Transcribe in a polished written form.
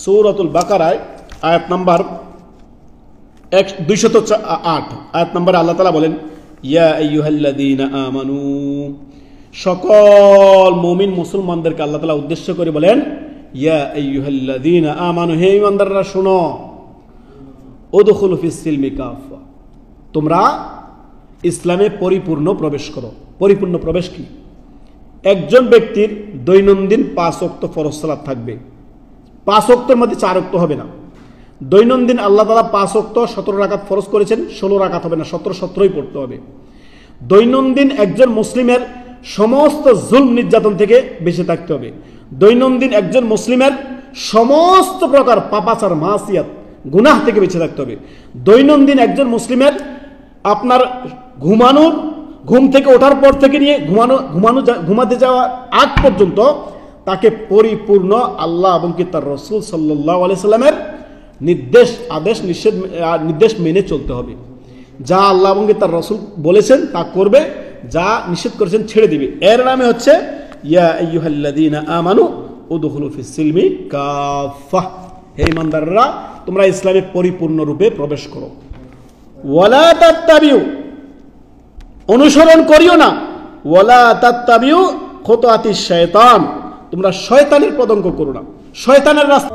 সূরাতুল বাকারায় আয়াত নাম্বার 208 আয়াত নাম্বার আল্লাহ তাআলা বলেন, ইয়া আইয়ুহাল্লাযীনা আমানু, সকল মুমিন মুসলমানদেরকে আল্লাহ তাআলা উদ্দেশ্য করে বলেন, ইয়া আইয়ুহাল্লাযীনা আমানু, হে ঈমানদাররা শোনো, উদখুলু ফিস সিলমি কাফা, তোমরা ইসলামে পরিপূর্ণ প্রবেশ করো। পরিপূর্ণ প্রবেশ কি? একজন ব্যক্তির দৈনন্দিন 5 ওয়াক্ত ফরজ সালাত থাকবে, 5 ওয়াক্তের মধ্যে 4 ওয়াক্ত হবে না। দৈনন্দিন আল্লাহ তাআলা 5 ওয়াক্ত 17 রাকাত ফরজ করেছেন, 16 রাকাত হবে না, 17-17ই পড়তে হবে। দৈনন্দিন একজন মুসলিমের সমস্ত জুলম নির্যাতন থেকে বেঁচে থাকতে হবে। দৈনন্দিন একজন মুসলিমের সমস্ত প্রকার পাপাচার মাসিয়াত গুনাহ থেকে বেঁচে থাকতে হবে। দৈনন্দিন একজন মুসলিমের আপনার ঘুম থেকে ওঠার পর থেকে নিয়ে ঘুমাতে যাওয়ার আগ পর্যন্ত তাকে পরিপূর্ণ আল্লাহ এবং কি তার রাসূল সাল্লাল্লাহু আলাইহি সাল্লামের নির্দেশ মেনে চলতে হবে। যা আল্লাহ এবং কি তার রাসূল বলেছেন তা করবে, যা নিষেধ করেছেন ছেড়ে দিবে। এর নামে হচ্ছে ইয়া আইয়ুহাল্লাযীনা আমানু উদখুলু ফিস সিলমি কাফা, হে ঈমানদাররা তোমরা ইসলামে পরিপূর্ণ রূপে প্রবেশ করো। ওয়ালা তাত্তাবিউ, অনুসরণ করিও না, ওয়ালা তাত্তাবিউ খুতুওয়াতিশ শায়তান, তোমরা শয়তানের পদঙ্ক করো না, শয়তানের রাস্তা